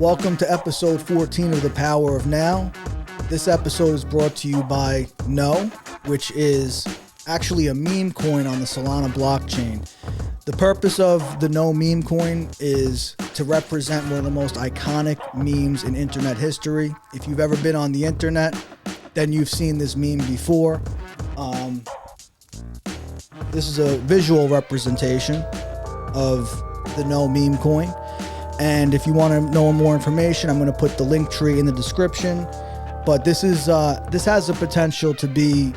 Welcome to episode 14 of The Power of Now. This episode is brought to you by NOOOO, which is actually a meme coin on the Solana blockchain. The purpose of the NOOOO meme coin is to represent one of the most iconic memes in internet history. If you've ever been on the internet, then you've seen this meme before. This is a visual representation of the NOOOO meme coin. And if you want to know more information, I'm going to put the link tree in the description. But this has the potential to be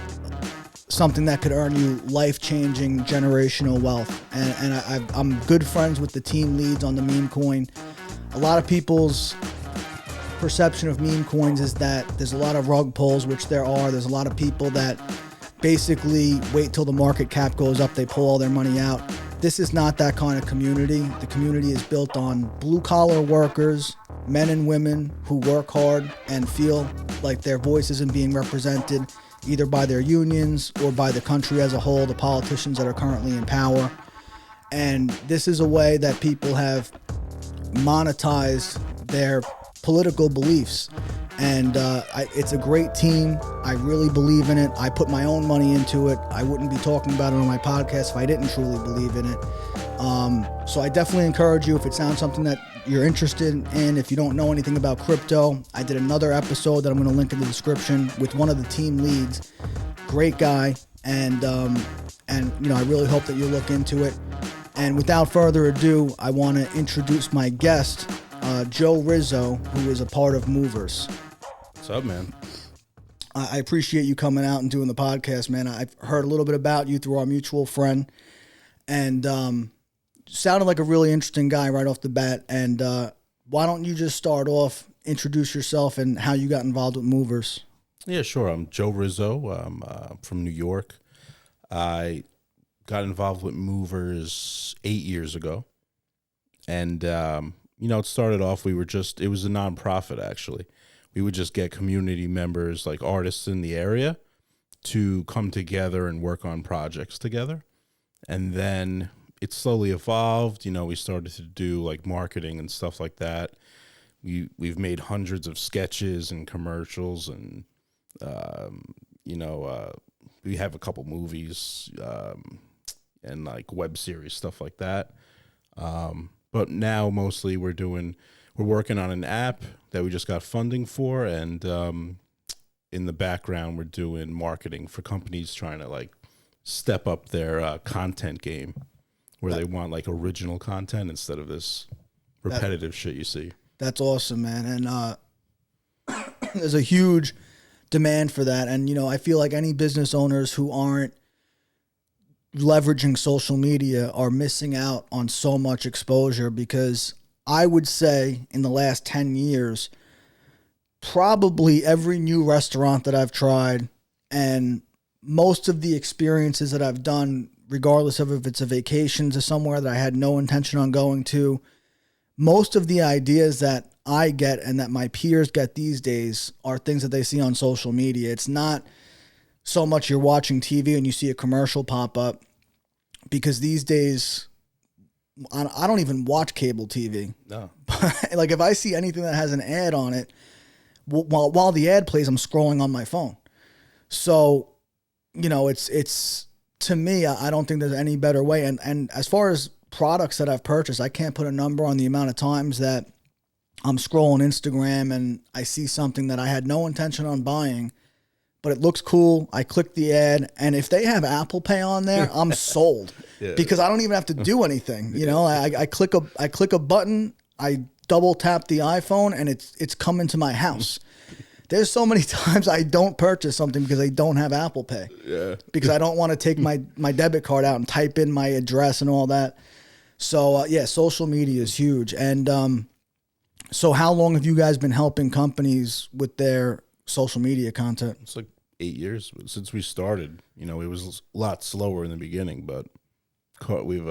something that could earn you life-changing generational wealth. And I'm good friends with the team leads on the meme coin. A lot of people's perception of meme coins is that there's a lot of rug pulls, which there are. There's a lot of people that basically wait till the market cap goes up, they pull all their money out. This is not that kind of community. The community is built on blue-collar workers, men and women who work hard and feel like their voice isn't being represented either by their unions or by the country as a whole, the politicians that are currently in power. And this is a way that people have monetized their political beliefs. And it's a great team. I really believe in it. I put my own money into it. I wouldn't be talking about it on my podcast if I didn't truly believe in it. So I definitely encourage you, if it sounds something that you're interested in, if you don't know anything about crypto, I did another episode that I'm going to link in the description with one of the team leads. Great guy. And I really hope that you look into it. And without further ado, I want to introduce my guest, Joe Rizzo, who is a part of Moverz. What's up, man? I appreciate you coming out and doing the podcast, man. I've heard a little bit about you through our mutual friend, and sounded like a really interesting guy right off the bat. And why don't you just start off, introduce yourself and how you got involved with Moverz? Yeah, sure. I'm Joe Rizzo. I'm from New York. I got involved with Moverz 8 years ago, and it started off, it was a nonprofit, actually. We would just get community members, like artists in the area, to come together and work on projects together. And then it slowly evolved. We started to do like marketing and stuff like that. We've made hundreds of sketches and commercials, and we have a couple movies and like web series, stuff like that. But now mostly we're working on an app that we just got funding for, and in the background we're doing marketing for companies trying to like step up their content game, where they want like original content instead of this repetitive shit you see. That's awesome, man. And there's a huge demand for that. And I feel like any business owners who aren't leveraging social media are missing out on so much exposure, because I would say in the last 10 years, probably every new restaurant that I've tried and most of the experiences that I've done, regardless of if it's a vacation to somewhere that I had no intention on going to, most of the ideas that I get and that my peers get these days are things that they see on social media. It's not so much you're watching TV and you see a commercial pop up, because these days I don't even watch cable TV. No. Like if I see anything that has an ad on it, while the ad plays, I'm scrolling on my phone. So, it's to me, I don't think there's any better way. And as far as products that I've purchased, I can't put a number on the amount of times that I'm scrolling Instagram and I see something that I had no intention on buying, but it looks cool. I click the ad, and if they have Apple Pay on there, I'm sold. Yeah. Because I don't even have to do anything. I click a button, I double tap the iPhone, and it's coming to my house. There's so many times I don't purchase something because they don't have Apple Pay. Yeah. Because I don't want to take my debit card out and type in my address and all that. So social media is huge. And so how long have you guys been helping companies with their social media content? It's like 8 years since we started. It was a lot slower in the beginning, but we've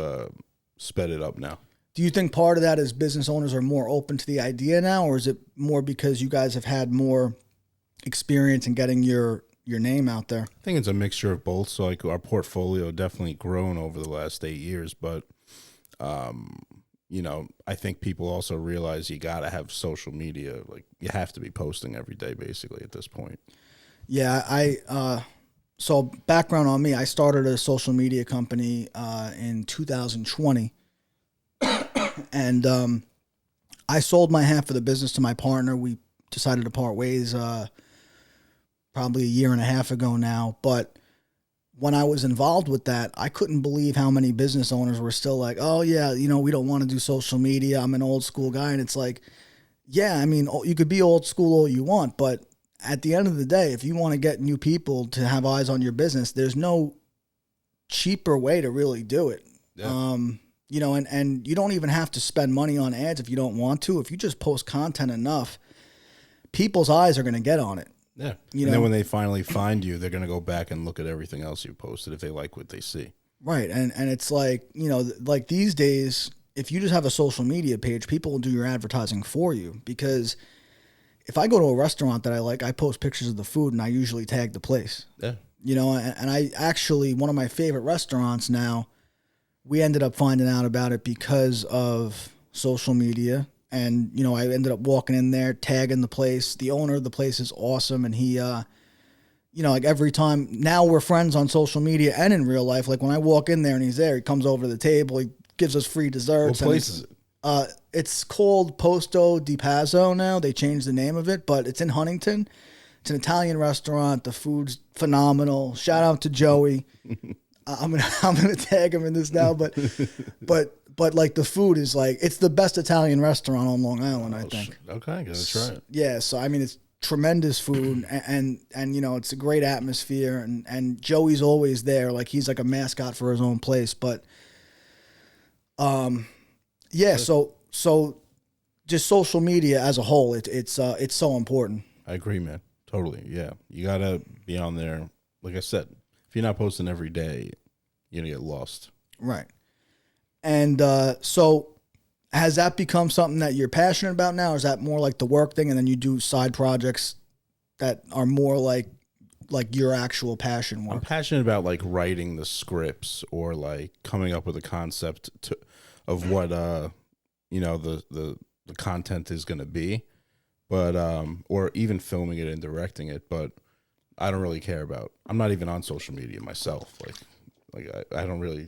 sped it up now. Do you think part of that is business owners are more open to the idea now, or is it more because you guys have had more experience in getting your name out there? I think it's a mixture of both. So like our portfolio definitely grown over the last 8 years, but I think people also realize you got to have social media. Like, you have to be posting every day, basically, at this point. Yeah, so background on me, I started a social media company in 2020, and I sold my half of the business to my partner. We decided to part ways probably a year and a half ago now, but when I was involved with that, I couldn't believe how many business owners were still like, oh, yeah, we don't want to do social media. I'm an old school guy. And it's like, yeah, I mean, you could be old school all you want, but at the end of the day, if you want to get new people to have eyes on your business, there's no cheaper way to really do it. Yeah. And you don't even have to spend money on ads if you don't want to. If you just post content enough, people's eyes are going to get on it. Yeah. Then when they finally find you, they're going to go back and look at everything else you posted if they like what they see. Right. And it's like, like these days, if you just have a social media page, people will do your advertising for you. Because if I go to a restaurant that I like, I post pictures of the food and I usually tag the place. Yeah. And I actually, one of my favorite restaurants now, we ended up finding out about it because of social media. And, I ended up walking in there, tagging the place. The owner of the place is awesome. And he, like every time, now we're friends on social media and in real life. Like when I walk in there and he's there, he comes over to the table, he gives us free desserts. What place is it? It's called Posto di Pazzo now. They changed the name of it, but it's in Huntington. It's an Italian restaurant. The food's phenomenal. Shout out to Joey. I'm gonna tag him in this now, but like the food is like, it's the best Italian restaurant on Long Island, I think. Okay, gotta try it. Yeah, so I mean, it's tremendous food, and it's a great atmosphere, and Joey's always there, like he's like a mascot for his own place. But yeah, so just social media as a whole, it's so important. I agree, man. Totally. Yeah, you gotta be on there. Like I said, if you're not posting every day, you're gonna get lost. Right. And so has that become something that you're passionate about now? Or is that more like the work thing and then you do side projects that are more like your actual passion work? I'm passionate about like writing the scripts or like coming up with a concept of what the content is going to be, but or even filming it and directing it, but I don't really care about. I'm not even on social media myself. Like I don't really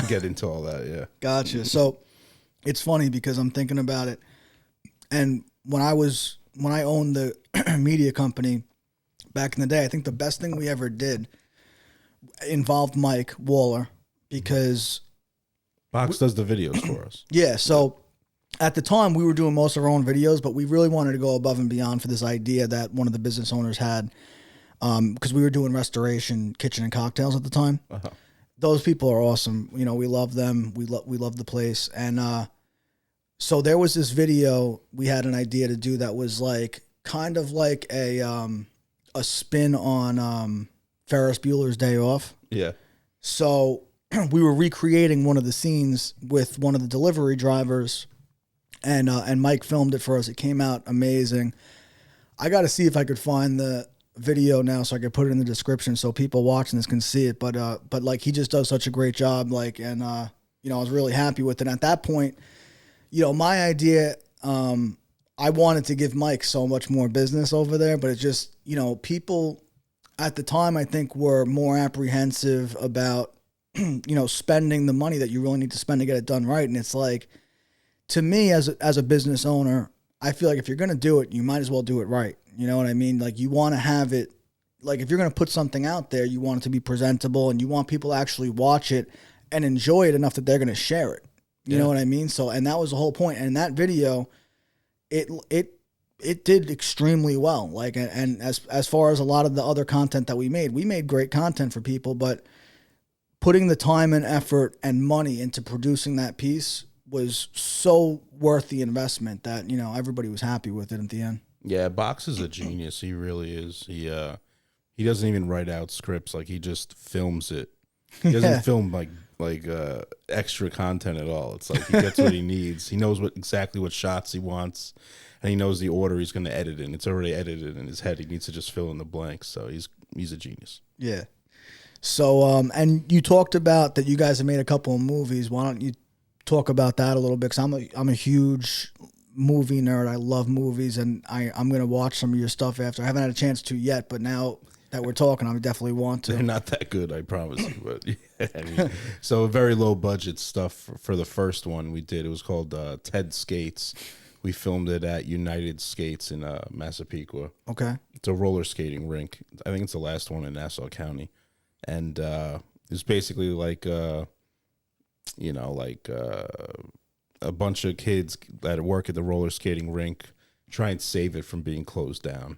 get into all that. Yeah. Gotcha. So it's funny because I'm thinking about it. And when I owned the media company back in the day, I think the best thing we ever did involved Mike Waller because Box does the videos for us. Yeah. So at the time we were doing most of our own videos, but we really wanted to go above and beyond for this idea that one of the business owners had. Because we were doing restoration, kitchen and cocktails at the time. Uh-huh. Those people are awesome. We love them. We love the place. And so there was this video we had an idea to do that was like kind of like a spin on Ferris Bueller's Day Off. Yeah. So we were recreating one of the scenes with one of the delivery drivers, and Mike filmed it for us. It came out amazing. I got to see if I could find the video now so I could put it in the description so people watching this can see it. But like he just does such a great job. Like, and I was really happy with it. And at that point, my idea, I wanted to give Mike so much more business over there, but it just, people at the time I think were more apprehensive about, spending the money that you really need to spend to get it done right. And it's like, to me as a business owner, I feel like if you're going to do it, you might as well do it right. You know what I mean? Like you want to have it, like if you're going to put something out there, you want it to be presentable and you want people to actually watch it and enjoy it enough that they're going to share it. You know what I mean? So, and that was the whole point. And that video, it did extremely well. Like, and as far as a lot of the other content that we made great content for people, but putting the time and effort and money into producing that piece was so worth the investment that, everybody was happy with it at the end. Yeah, Box is a genius. He really is. He doesn't even write out scripts. Like he just films it. He doesn't film like extra content at all. It's like he gets what he needs. He knows exactly what shots he wants, and he knows the order he's going to edit in. It's already edited in his head. He needs to just fill in the blanks. So he's a genius. Yeah. So and you talked about that you guys have made a couple of movies. Why don't you talk about that a little bit, because I'm a huge movie nerd. I love movies, and I'm gonna watch some of your stuff after. I haven't had a chance to yet, but now that we're talking, I definitely want to. They're not that good, I promise you. But yeah, I mean, so very low budget stuff for the first one we did. It was called Ted Skates. We filmed it at United Skates in Massapequa. Okay. It's a roller skating rink. I think it's the last one in Nassau County, and it's basically like a bunch of kids that work at the roller skating rink try and save it from being closed down.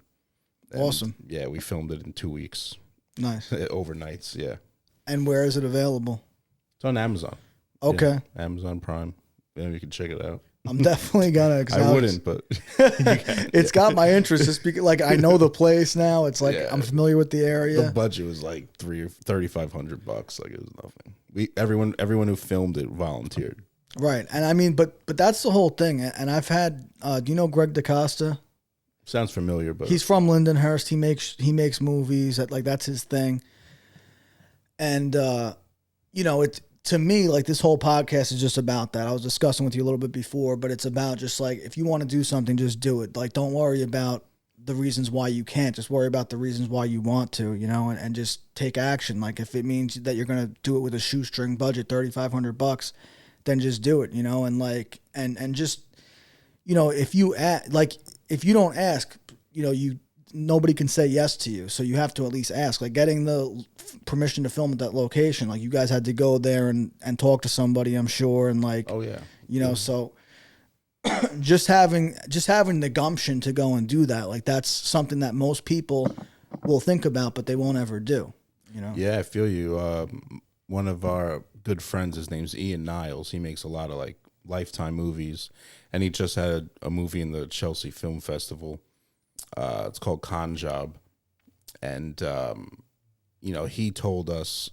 And awesome. Yeah, we filmed it in 2 weeks. Nice. Overnights, yeah. And where is it available? It's on Amazon. Okay. Yeah, Amazon Prime. Yeah, you can check it out. I'm definitely gonna. I wouldn't, but it's got my interest. Just because, like, I know the place now. It's like I'm familiar with the area. The budget was like $3,500. Like, it was nothing. Everyone who filmed it volunteered. Right, and I mean, but that's the whole thing. And I've had. Do you know Greg DaCosta? Sounds familiar, but he's from Lindenhurst. He makes movies. That's his thing. And it's, to me, like, this whole podcast is just about that. I was discussing with you a little bit before, but it's about just like, if you want to do something, just do it. Like, don't worry about the reasons why you can't. Just worry about the reasons why you want to. And just take action. Like, if it means that you're gonna do it with a shoestring budget, $3,500. Then just do it, and like, and just, if you don't ask, nobody can say yes to you. So you have to at least ask, like getting the permission to film at that location. Like, you guys had to go there and talk to somebody, I'm sure. And like, oh yeah, so just having the gumption to go and do that. Like, that's something that most people will think about, but they won't ever do, Yeah, I feel you. One of our good friends, his name's Niles. He makes a lot of like Lifetime movies, and he just had a movie in the Chelsea Film Festival. It's called Con Job, and he told us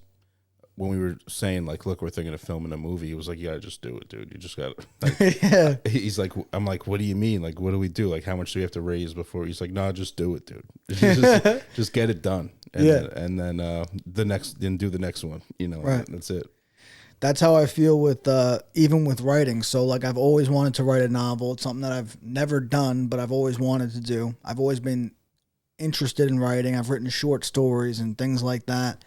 when we were saying like, look, we're thinking of filming a movie. He was like, you gotta just do it, dude. You just gotta. Like, yeah. He's like, I'm like, what do you mean? Like, what do we do? Like, how much do we have to raise before? He's like, no, just do it, dude. just get it done. And then do the next one. Right. That's it. That's how I feel with even with writing. So like, I've always wanted to write a novel. It's something that I've never done, but I've always wanted to do. I've always been interested in writing. I've written short stories and things like that.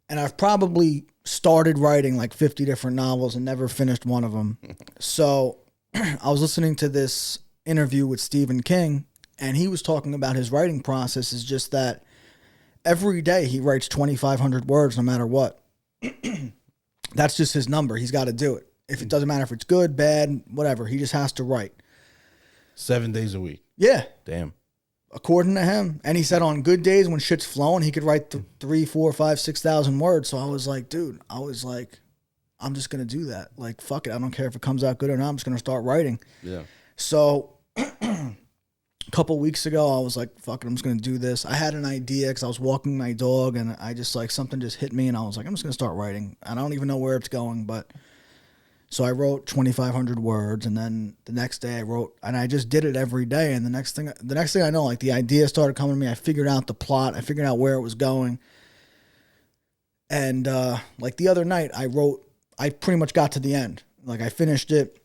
And I've probably started writing like 50 different novels and never finished one of them. So I was listening to this interview with Stephen King, and he was talking about his writing process is just that every day he writes 2,500 words no matter what. That's just his number. He's got to do it. If it doesn't matter if it's good, bad, whatever, he just has to write. 7 days a week. Yeah. Damn. According to him. And he said on good days when shit's flowing, he could write 3, 4, 5, 6,000 words. So I was like, dude, I'm just going to do that. Like, fuck it. I don't care if it comes out good or not. I'm just going to start writing. Yeah. So a couple weeks ago, I was like, fuck it, I'm just going to do this. I had an idea because I was walking my dog, and I just like, something just hit me, and I was like, I'm just going to start writing. And I don't even know where it's going, but so I wrote 2,500 words, and then the next day I wrote, and I just did it every day. And the next thing I know, like, the idea started coming to me. I figured out the plot. I figured out where it was going. And like the other night, I pretty much got to the end. Like, I finished it,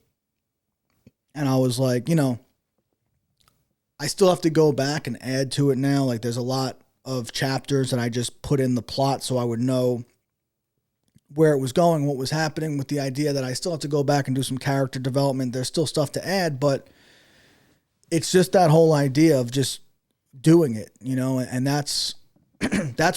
and I was like, I still have to go back and add to it now. Like, there's a lot of chapters that I just put in the plot so I would know where it was going, what was happening, with the idea that I still have to go back and do some character development. There's still stuff to add, but it's just that whole idea of just doing it, and that's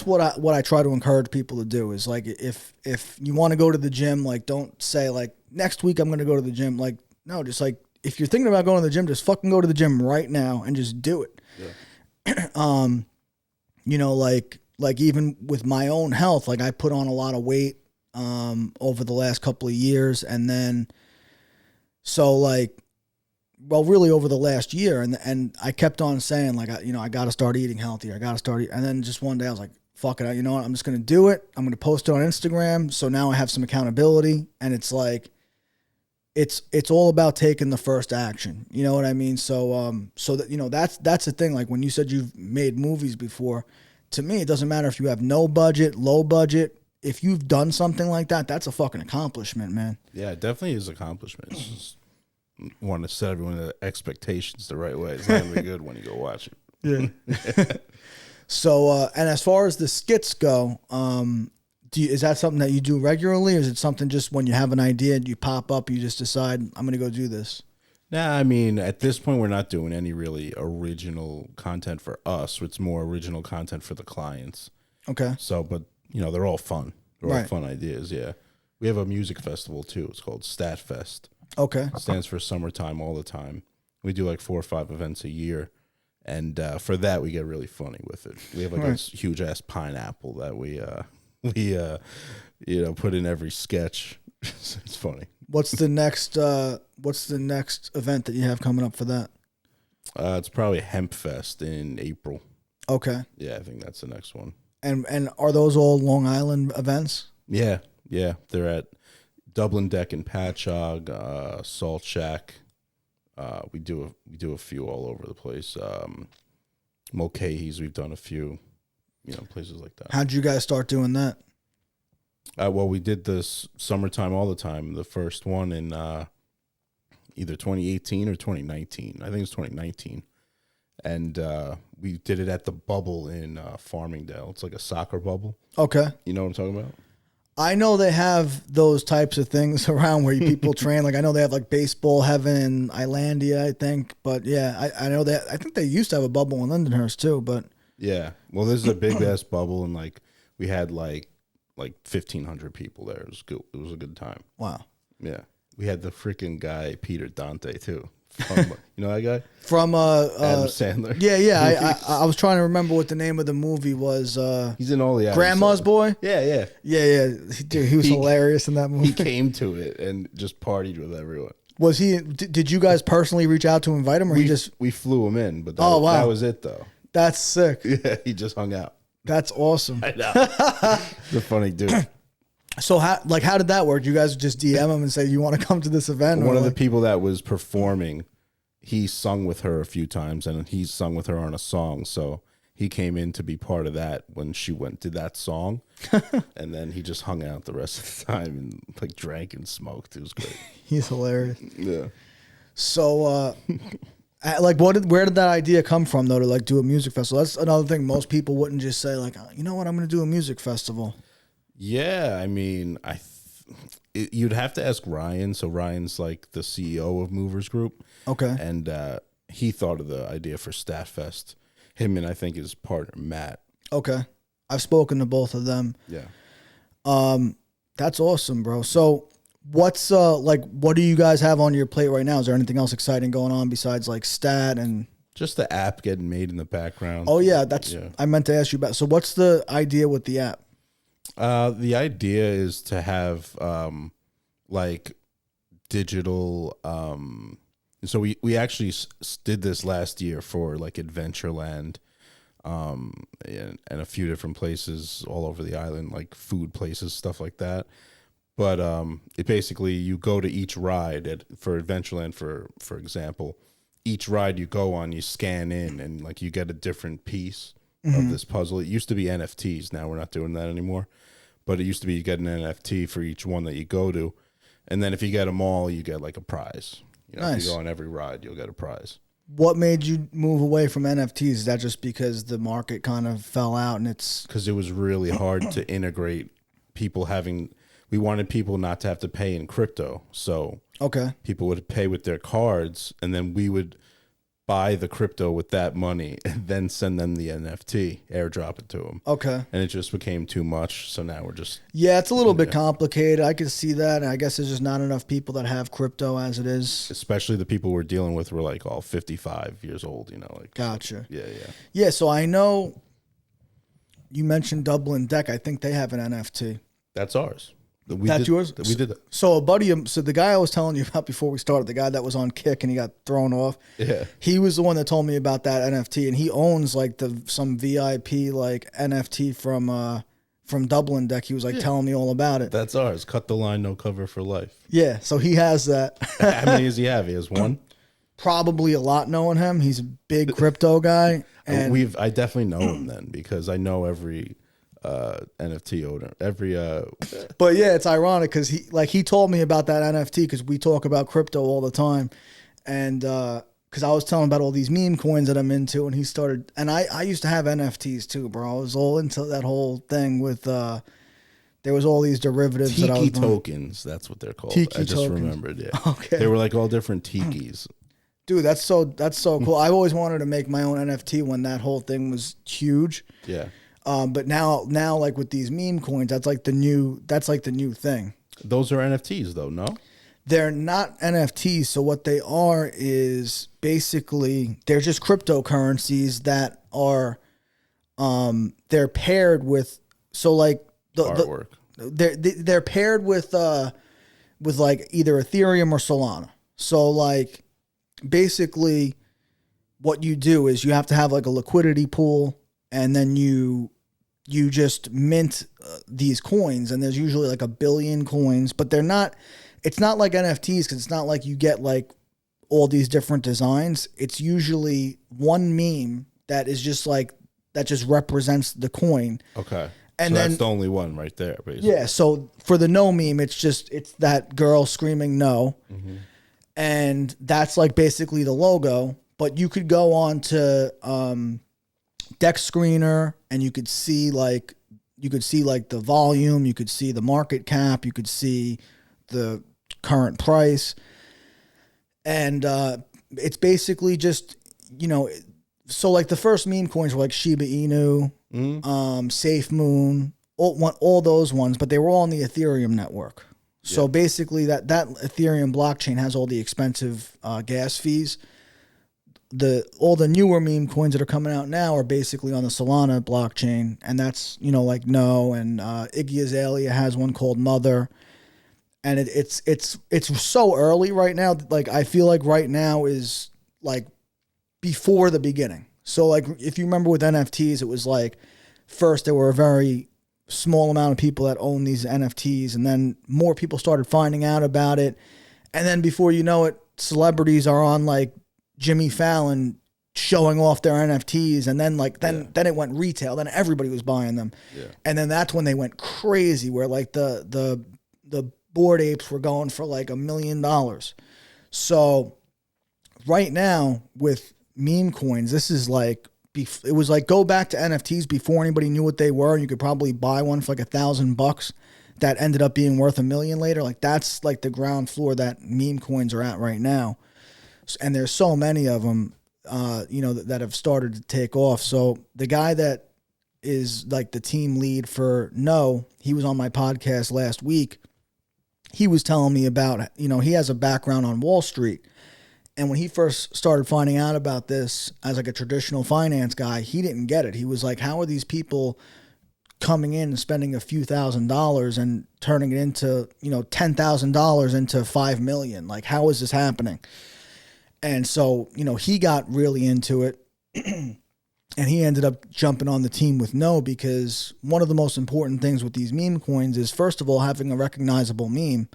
what I try to encourage people to do is, like, if you want to go to the gym, like, don't say like, next week I'm going to go to the gym. Like, no, just like, if you're thinking about going to the gym, just fucking go to the gym right now and just do it. Yeah. Like even with my own health, like, I put on a lot of weight over the last couple of years, and then so like, well, really over the last year, and I kept on saying like, I got to start eating healthier. I got to start and then just one day I was like, fuck it, you know what? I'm just going to do it. I'm going to post it on Instagram. So now I have some accountability, and it's like, it's all about taking the first action. You know what I mean? So that, that's the thing. Like, when you said you've made movies before, to me, it doesn't matter if you have no budget, low budget. if you've done something like that, that's a fucking accomplishment, man. Yeah, it definitely is an accomplishment. It's just want to set everyone's expectations the right way. It's not gonna be good when you go watch it. Yeah. So, and as far as the skits go, is that something that you do regularly, or is it something just when you have an idea and you pop up, you just decide, I'm going to go do this? Nah, I mean, at this point, we're not doing any really original content for us. It's more original content for the clients. Okay. So, but, you know, they're all fun. They're all Right. fun ideas, yeah. We have a music festival, too. It's called Statfest. Okay. It stands for summertime all the time. We do like 4 or 5 events a year. And for that, we get really funny with it. We have like a huge ass pineapple that we put in every sketch. It's funny. What's the next event that you have coming up for that? It's probably Hemp Fest in April. Okay. Yeah, I think that's the next one. And are those all Long Island events? Yeah. They're at Dublin Deck and Patchogue, Salt Shack. We do a few all over the place. Mulcahy's, we've done a few, places like that. How'd you guys start doing that? Well, we did this summertime all the time. The first one in either 2018 or 2019. I think it's 2019. And we did it at the Bubble in Farmingdale. It's like a soccer bubble. Okay. You know what I'm talking about? I know they have those types of things around where people train. Like I know they have like Baseball Heaven in Islandia, I think. But yeah, I know that. I think they used to have a bubble in Lindenhurst too. But yeah, well, this is a big ass bubble, and like we had like 1,500 people there. It was good. It was a good time. Wow. Yeah, we had the freaking guy Peter Dante too. From, you know that guy from Adam Sandler. Yeah. I was trying to remember what the name of the movie was. He's in all the Grandma's Boy. Yeah. Dude, he was hilarious in that movie. He came to it and just partied with everyone. Was he? Did you guys personally reach out to invite him, or we flew him in? But wow, that was it though. That's sick. Yeah, he just hung out. That's awesome. I know. He's a funny dude. So how did that work? You guys just DM him and say you want to come to this event? One of the people that was performing, he sung with her a few times, and he sung with her on a song. So he came in to be part of that when she did that song, and then he just hung out the rest of the time and like drank and smoked. It was great. He's hilarious. Yeah. So, where did that idea come from though to like do a music festival? That's another thing. Most people wouldn't just say like, you know what, I'm going to do a music festival. Yeah, I mean, you'd have to ask Ryan. So Ryan's like the CEO of Moverz Group. Okay. And he thought of the idea for Statfest. Him and I think his partner, Matt. Okay. I've spoken to both of them. Yeah. That's awesome, bro. So what's what do you guys have on your plate right now? Is there anything else exciting going on besides like Stat and just the app getting made in the background? Oh yeah, I meant to ask you about. So what's the idea with the app? The idea is to have like digital. So we actually did this last year for like Adventureland, and a few different places all over the island, like food places, stuff like that. But it basically, you go to each ride for Adventureland, for example. Each ride you go on, you scan in, and like you get a different piece of this puzzle. It used to be NFTs. Now we're not doing that anymore. But it used to be you get an NFT for each one that you go to, and then if you get them all, you get like a prize. Nice. If you go on every ride, you'll get a prize. What made you move away from NFTs? Is that just because the market kind of fell out and it's... Because it was really hard to integrate people having... We wanted people not to have to pay in crypto. So people would pay with their cards, and then we would buy the crypto with that money and then send them the NFT, airdrop it to them. Okay. And it just became too much. So now we're just... Yeah, it's a little bit complicated. I can see that. And I guess there's just not enough people that have crypto as it is. Especially the people we're dealing with were like all 55 years old, like. Gotcha. Yeah. Yeah, so I know you mentioned Dublin Deck. I think they have an NFT. That's ours. That's yours? We did that. So the guy I was telling you about before we started, the guy that was on Kick and he got thrown off. Yeah. He was the one that told me about that NFT, and he owns like some VIP like NFT from Dublin Deck. He was like telling me all about it. That's ours. Cut the line, no cover for life. Yeah, so he has that. How many does he have? He has one? Probably a lot knowing him. He's a big crypto guy. And I definitely know him then, because I know every NFT owner. But yeah, it's ironic because he told me about that NFT because we talk about crypto all the time, and because I was telling him about all these meme coins that I'm into, and he started, and I used to have NFTs too, bro. I was all into that whole thing with there was all these derivatives that I was Tiki tokens. That's what they're called. Tiki I just tokens. remembered. Yeah, Okay. They were like all different tikis. Dude, that's so cool. I've always wanted to make my own NFT when that whole thing was huge. Yeah. But now like with these meme coins, that's like the new thing. Those are NFTs though, no? They're not NFTs. So what they are is basically they're just cryptocurrencies that are they're paired with like Artwork. They're paired with like either Ethereum or Solana. So like basically what you do is you have to have like a liquidity pool, and then you just mint these coins, and there's usually like 1 billion coins, but it's not like NFTs because it's not like you get like all these different designs. It's usually one meme that is just like, that just represents the coin. Okay. And so then, that's the only one right there, basically. Yeah. So for the no meme, it's that girl screaming no. Mm-hmm. And that's like basically the logo, but you could go on to Deck Screener and you could see like the volume, you could see the market cap, you could see the current price. And it's basically just, so like the first meme coins were like Shiba Inu, Safe Moon, all those ones, but they were all on the Ethereum network. So basically that Ethereum blockchain has all the expensive gas fees. All the newer meme coins that are coming out now are basically on the Solana blockchain, and that's like No, and Iggy Azalea has one called Mother, and it's so early right now. Like I feel like right now is like before the beginning. So like if you remember with NFTs, it was like first there were a very small amount of people that own these NFTs, and then more people started finding out about it, and then before you know it, celebrities are on like Jimmy Fallon showing off their NFTs, and then then it went retail, then everybody was buying them, and then that's when they went crazy, where like the Bored Apes were going for like $1 million. So right now with meme coins, this is like, it was like go back to NFTs before anybody knew what they were. You could probably buy one for like $1,000 that ended up being worth $1 million later. Like that's like the ground floor that meme coins are at right now. And there's so many of them, that have started to take off. So the guy that is like the team lead for No, he was on my podcast last week. He was telling me about, he has a background on Wall Street. And when he first started finding out about this as like a traditional finance guy, he didn't get it. He was like, how are these people coming in and spending a few $1,000s and turning it into, $10,000 into $5 million? Like, how is this happening? And so, he got really into it and he ended up jumping on the team with No, because one of the most important things with these meme coins is, first of all, having a recognizable meme.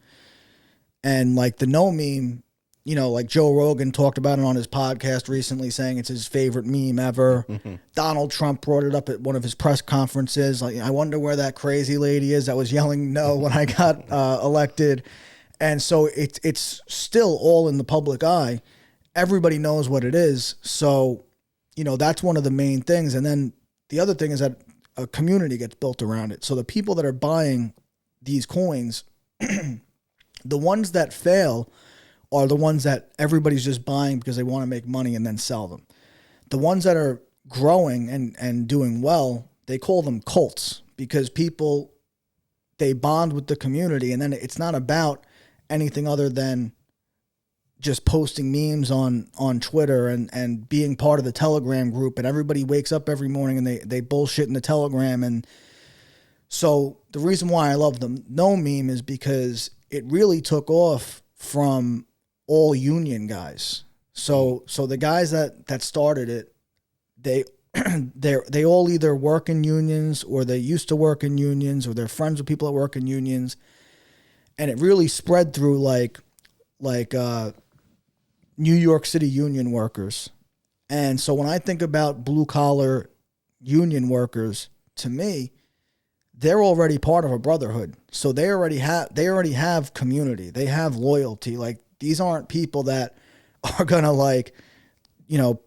And like the No meme, like Joe Rogan talked about it on his podcast recently, saying it's his favorite meme ever. Mm-hmm. Donald Trump brought it up at one of his press conferences. Like, I wonder where that crazy lady is that was yelling no when I got elected. And so it's still all in the public eye. Everybody knows what it is. So, that's one of the main things. And then the other thing is that a community gets built around it. So the people that are buying these coins, the ones that fail are the ones that everybody's just buying because they want to make money and then sell them. The ones that are growing and doing well, they call them cults, because people, they bond with the community, and then it's not about anything other than just posting memes on Twitter and being part of the Telegram group, and everybody wakes up every morning and they bullshit in the Telegram. And so the reason why I love the No meme is because it really took off from all union guys. So the guys that started it, they all either work in unions, or they used to work in unions, or they're friends with people that work in unions. And it really spread through like New York City union workers. And so when I think about blue collar union workers, to me, they're already part of a brotherhood. So they already have community. They have loyalty. Like, these aren't people that are gonna, like,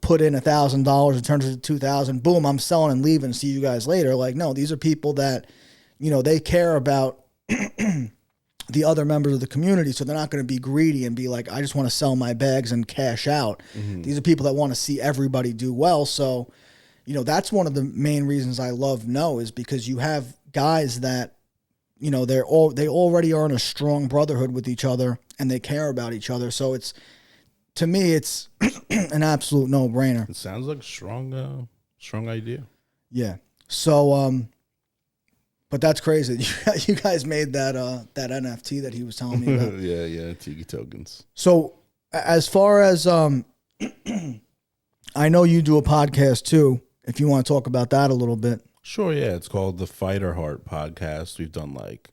put in $1,000 and turn it to 2,000. Boom, I'm selling and leaving. See you guys later. Like, no, these are people that, they care about the other members of the community. So they're not going to be greedy and be like, I just want to sell my bags and cash out. Mm-hmm. These are people that want to see everybody do well. So, that's one of the main reasons I love NOOOO, is because you have guys that, they already are in a strong brotherhood with each other and they care about each other. So to me, it's an absolute no-brainer. It sounds like a strong idea. Yeah. So, but that's crazy. You guys made that NFT that he was telling me about. yeah, Tiki tokens. So, as far as I know you do a podcast too. If you want to talk about that a little bit. Sure. Yeah, it's called the Fighter Heart Podcast. We've done like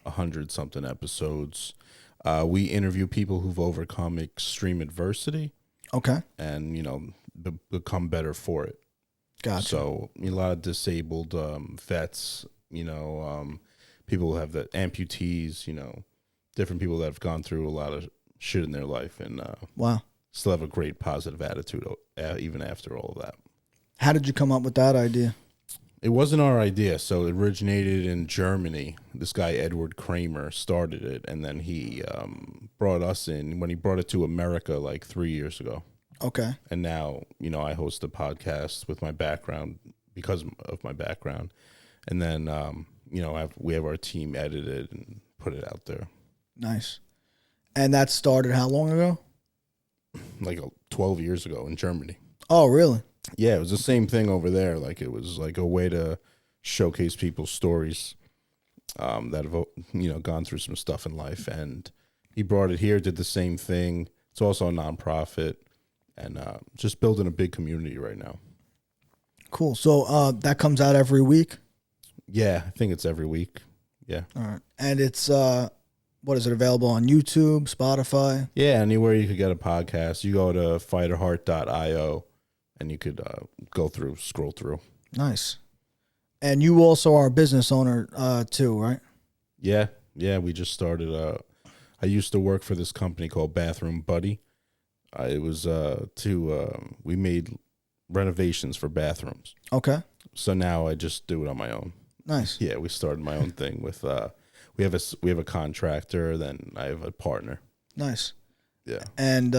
100-something episodes. We interview people who've overcome extreme adversity. Okay. And become better for it. Gotcha. So a lot of disabled vets. People who have the amputees, different people that have gone through a lot of shit in their life and wow, still have a great positive attitude even after all of that. How did you come up with that idea? It wasn't our idea. So it originated in Germany. This guy, Edward Kramer, started it, and then he brought us in when he brought it to America like 3 years ago. Okay. And now, I host a podcast with my background, because of my background. And then, we have our team edit it and put it out there. Nice. And that started how long ago? Like 12 years ago in Germany. Oh, really? Yeah, it was the same thing over there. Like, it was like a way to showcase people's stories that have, gone through some stuff in life. And he brought it here, did the same thing. It's also a nonprofit, and just building a big community right now. Cool. So that comes out every week? Yeah, I think it's every week. Yeah. All right. And it's, what is it, available on YouTube, Spotify? Yeah, anywhere you could get a podcast. You go to fighterheart.io and you could scroll through. Nice. And you also are a business owner too, right? Yeah. Yeah, we just started. I used to work for this company called Bathroom Buddy. It was we made renovations for bathrooms. Okay. So now I just do it on my own. Nice. Yeah, we started my own thing with we have a contractor, then I have a partner. Nice. Yeah. And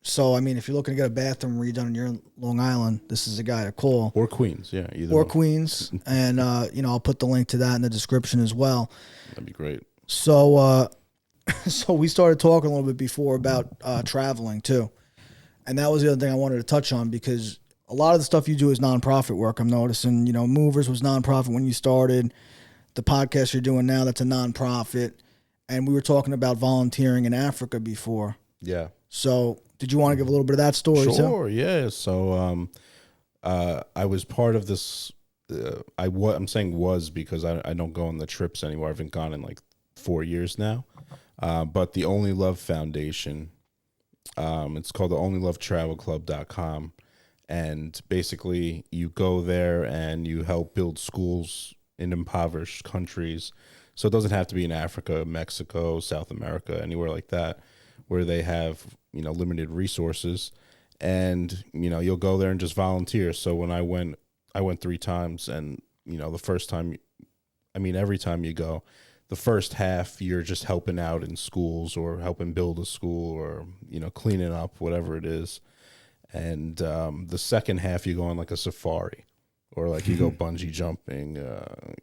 so I mean, if you're looking to get a bathroom redone and you're in Long Island, this is a guy to call. Or Queens, yeah, either or one. Queens, and I'll put the link to that in the description as well. That'd be great. So so we started talking a little bit before about traveling too, and that was the other thing I wanted to touch on, because a lot of the stuff you do is nonprofit work. I'm noticing, Moverz was nonprofit when you started. The podcast you're doing now, that's a nonprofit. And we were talking about volunteering in Africa before. Yeah. So did you want to give a little bit of that story too? Sure, yeah. So I was part of this. I'm saying was because I don't go on the trips anymore. I haven't gone in like 4 years now. But the Only Love Foundation, it's called the OnlyLoveTravelClub.com. And basically you go there and you help build schools in impoverished countries. So it doesn't have to be in Africa, Mexico, South America, anywhere like that, where they have, limited resources. And, you'll go there and just volunteer. So when I went 3 times, and, the first time, every time you go, the first half you're just helping out in schools or helping build a school or, cleaning up, whatever it is. And the second half, you go on like a safari, or like you go bungee jumping.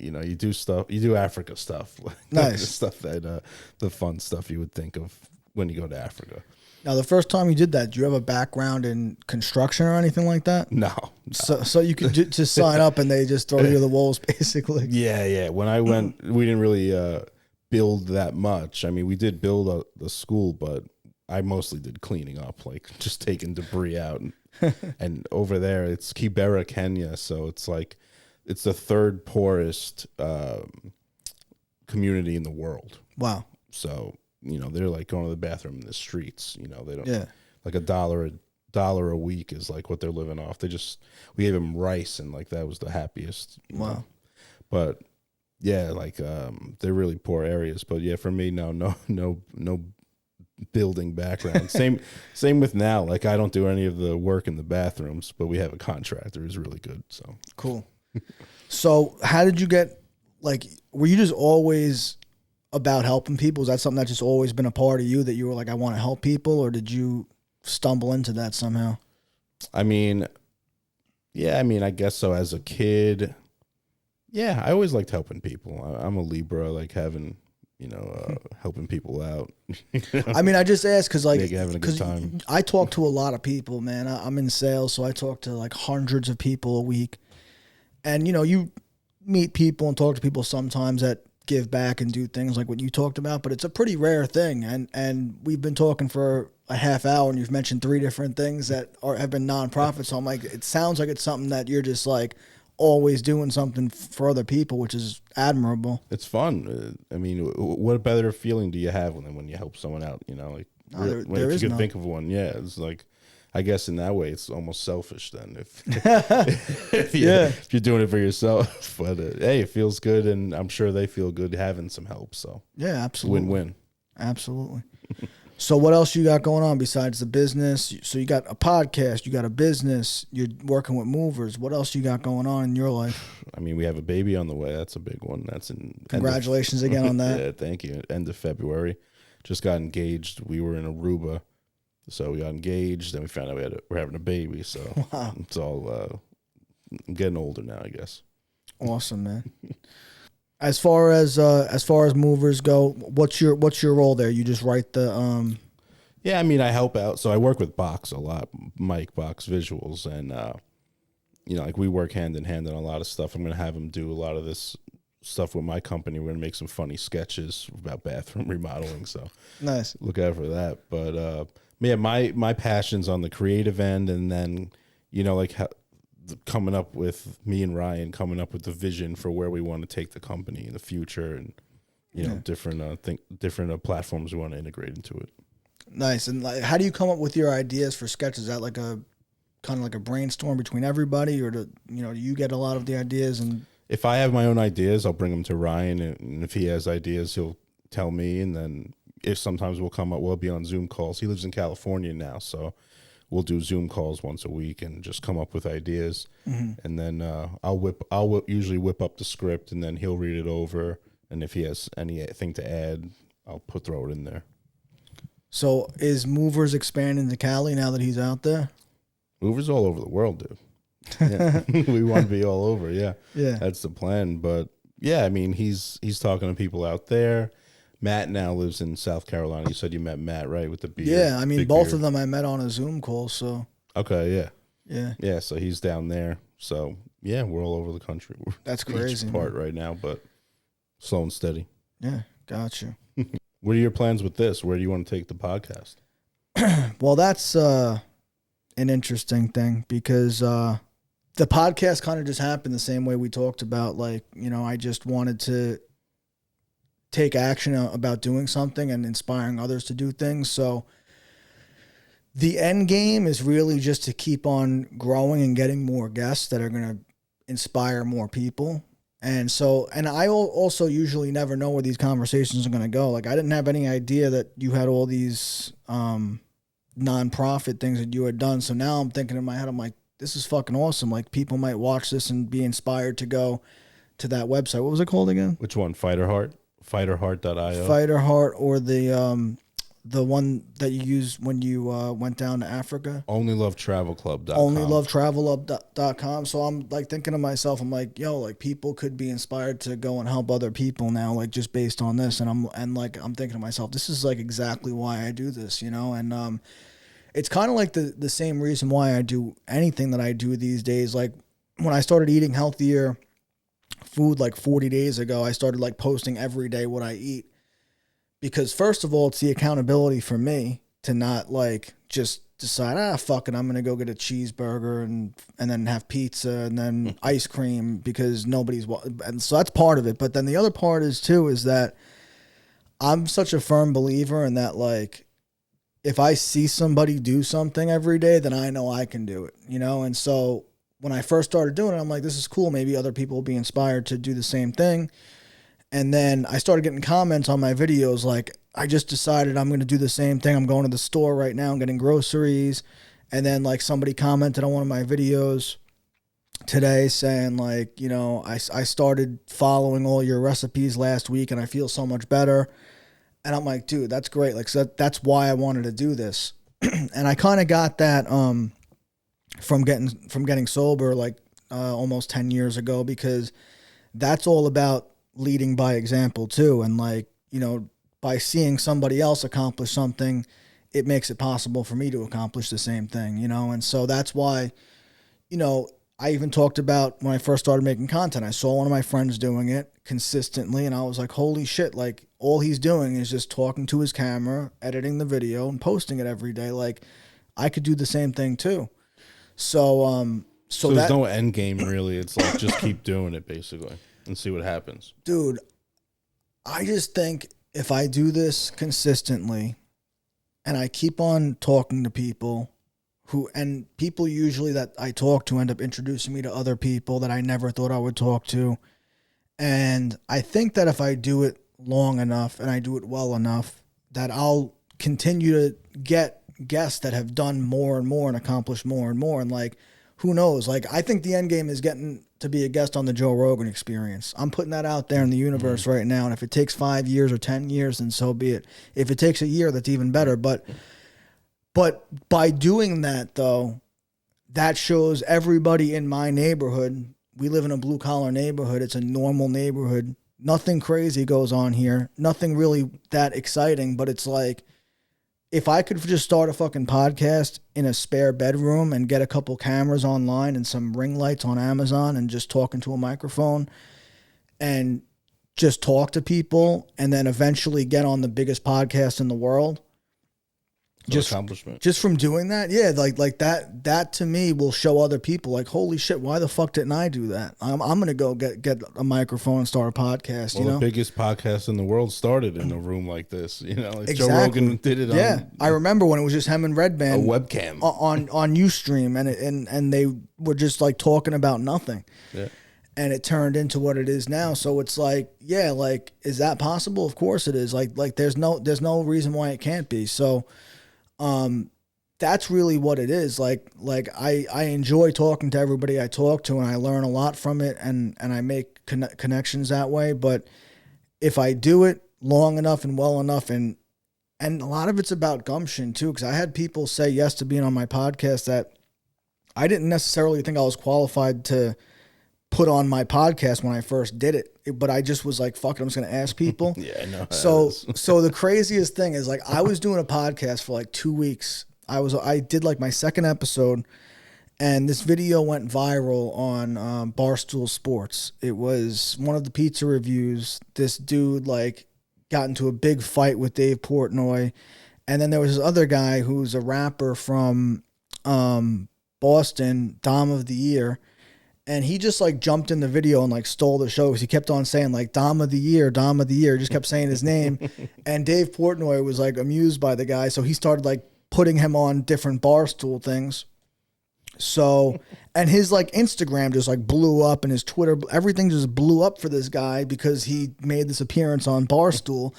You do stuff. You do Africa stuff. Nice. The stuff that the fun stuff you would think of when you go to Africa. Now, the first time you did that, do you have a background in construction or anything like that? No. So you could just sign up and they just throw you to the wolves, basically. Yeah. When I went, we didn't really build that much. We did build the school, but I mostly did cleaning up, like just taking debris out. And over there, it's Kibera, Kenya. So it's like, it's the third poorest community in the world. Wow. So, they're like going to the bathroom in the streets. They don't, yeah. Like $1 a week is like what they're living off. We gave them rice, and like that was the happiest. Wow. But Yeah, like they're really poor areas. But yeah, for me, no building background. Same with now. Like I don't do any of the work in the bathrooms, but we have a contractor who's really good. So cool. So how did you get, like, were you just always about helping people? Is that something that's just always been a part of you, that you were like, I want to help people, or did you stumble into that somehow? I mean, yeah, I guess so. As a kid, yeah, I always liked helping people. I'm a Libra. I like having, helping people out. I mean, I just asked because, like, having a good time. I talk to a lot of people, man. I'm in sales, so I talk to like hundreds of people a week. And, you meet people and talk to people sometimes that give back and do things like what you talked about, but it's a pretty rare thing. And we've been talking for a half hour, and you've mentioned 3 different things that have been nonprofits. So I'm like, it sounds like it's something that you're just like always doing something for other people, which is admirable. It's fun. I mean, what better feeling do you have when you help someone out? Like, there if you could think of one, yeah, it's like, I guess in that way, it's almost selfish then if you're doing it for yourself. But hey, it feels good, and I'm sure they feel good having some help. So yeah, absolutely, win-win. Absolutely. So what else you got going on besides the business? So you got a podcast, you got a business, you're working with Moverz. What else you got going on in your life? I mean, we have a baby on the way. That's a big one. That's in congratulations again on that. Yeah, thank you. End of February. Just got engaged. We were in Aruba. So we got engaged, then we found out we're having a baby. So wow. It's all I'm getting older now, I guess. Awesome, man. As far as Moverz go, what's your role there? You just write the Yeah, I mean, I help out. So I work with Box a lot, Mike Box Visuals, and like we work hand in hand on a lot of stuff. I'm gonna have him do a lot of this stuff with my company. We're gonna make some funny sketches about bathroom remodeling. So nice. Look out for that. But yeah, my passion's on the creative end, and then like coming up with me and Ryan coming up with the vision for where we want to take the company in the future, and different platforms we want to integrate into it. Nice. And like, how do you come up with your ideas for sketches? Is that like a kind of like a brainstorm between everybody, or do you get a lot of the ideas? And if I have my own ideas, I'll bring them to Ryan, and if he has ideas, he'll tell me, and then. If sometimes we'll be on Zoom calls. He lives in California now, so we'll do Zoom calls once a week and just come up with ideas. Mm-hmm. And then I'll usually whip up the script, and then he'll read it over. And if he has anything to add, I'll throw it in there. So is Moverz expanding to Cali now that he's out there? Moverz all over the world, dude. Yeah. We want to be all over. Yeah, that's the plan. But yeah, I mean, he's talking to people out there. Matt now lives in South Carolina. You said you met Matt, right, with the beard? Yeah, I mean, both of them I met on a Zoom call, so. Okay, yeah. Yeah. Yeah, so he's down there. So, yeah, we're all over the country. That's crazy. Each part right now, but slow and steady. Yeah, got you. What are your plans with this? Where do you want to take the podcast? Well, that's an interesting thing because the podcast kind of just happened the same way we talked about. Like, I just wanted to take action about doing something and inspiring others to do things. So the end game is really just to keep on growing and getting more guests that are going to inspire more people. And I also usually never know where these conversations are going to go. Like, I didn't have any idea that you had all these nonprofit things that you had done. So now I'm thinking in my head, I'm like, this is fucking awesome. Like, people might watch this and be inspired to go to that website. What was it called again? Which one? Fighterheart? Fighterheart.io. Fighterheart, or the one that you used when you went down to Africa. OnlyLoveTravelClub.com. OnlyLoveTravelClub.com. So I'm like thinking to myself, I'm like, yo, like people could be inspired to go and help other people now, like just based on this. And I'm thinking to myself, this is like exactly why I do this, And it's kind of like the same reason why I do anything that I do these days. Like when I started eating healthier food like 40 days ago, I started like posting every day what I eat, because first of all, it's the accountability for me to not like just decide, fuck it, I'm going to go get a cheeseburger and then have pizza and then ice cream because and so that's part of it. But then the other part is that I'm such a firm believer in that, like, if I see somebody do something every day, then I know I can do it, And so when I first started doing it, I'm like, this is cool. Maybe other people will be inspired to do the same thing. And then I started getting comments on my videos like, I just decided I'm going to do the same thing. I'm going to the store right now. I'm getting groceries. And then like somebody commented on one of my videos today saying like, you know, I started following all your recipes last week and I feel so much better. And I'm like, dude, that's great. Like, so that's why I wanted to do this. And I kind of got that from getting sober like almost 10 years ago, because that's all about leading by example too. And like, you know, by seeing somebody else accomplish something, it makes it possible for me to accomplish the same thing, you know? And so that's why, you know, I even talked about when I first started making content, I saw one of my friends doing it consistently and I was like, holy shit, like all he's doing is just talking to his camera, editing the video and posting it every day. Like I could do the same thing too. So there's no end game really. It's like, just keep doing it basically and see what happens. Dude, I just think if I do this consistently and I keep on talking to people and people usually that I talk to end up introducing me to other people that I never thought I would talk to. And I think that if I do it long enough and I do it well enough, that I'll continue to get guests that have done more and more and accomplished more and more. And like, who knows? Like, I think the end game is getting to be a guest on the Joe Rogan Experience. I'm putting that out there in the universe right now. And if it takes 5 years or 10 years, then so be it. If it takes a year, that's even better. But by doing that, though, that shows everybody in my neighborhood. We live in a blue collar neighborhood. It's a normal neighborhood. Nothing crazy goes on here. Nothing really that exciting. But it's like, if I could just start a fucking podcast in a spare bedroom and get a couple cameras online and some ring lights on Amazon and just talk into a microphone and just talk to people and then eventually get on the biggest podcast in the world. Accomplishment. Just from doing that, yeah, like that to me will show other people like, holy shit, why the fuck didn't I do that? I'm gonna go get a microphone and start a podcast. Well, you know, the biggest podcast in the world started in a room like this. You know, like exactly. Joe Rogan did it. Yeah, on I remember when it was just him and Redband, a webcam on Ustream, and they were just like talking about nothing. Yeah. And it turned into what it is now. So it's like, yeah, like, is that possible? Of course it is. Like there's no reason why it can't be. So. That's really what it is. Like I enjoy talking to everybody I talk to and I learn a lot from it and I make connections that way. But if I do it long enough and well enough and a lot of it's about gumption too, because I had people say yes to being on my podcast that I didn't necessarily think I was qualified to put on my podcast when I first did it. But I just was like, fuck it, I'm just going to ask people. Yeah, I know. So the craziest thing is like, I was doing a podcast for like 2 weeks. I did like my second episode and this video went viral on Barstool Sports. It was one of the pizza reviews. This dude like got into a big fight with Dave Portnoy. And then there was this other guy who's a rapper from Boston, Domoftheyear. And he just like jumped in the video and like stole the show because he kept on saying like Dom of the year, just kept saying his name. And Dave Portnoy was like amused by the guy. So he started like putting him on different Barstool things. So, and his like Instagram just like blew up and his Twitter, everything just blew up for this guy because he made this appearance on Barstool.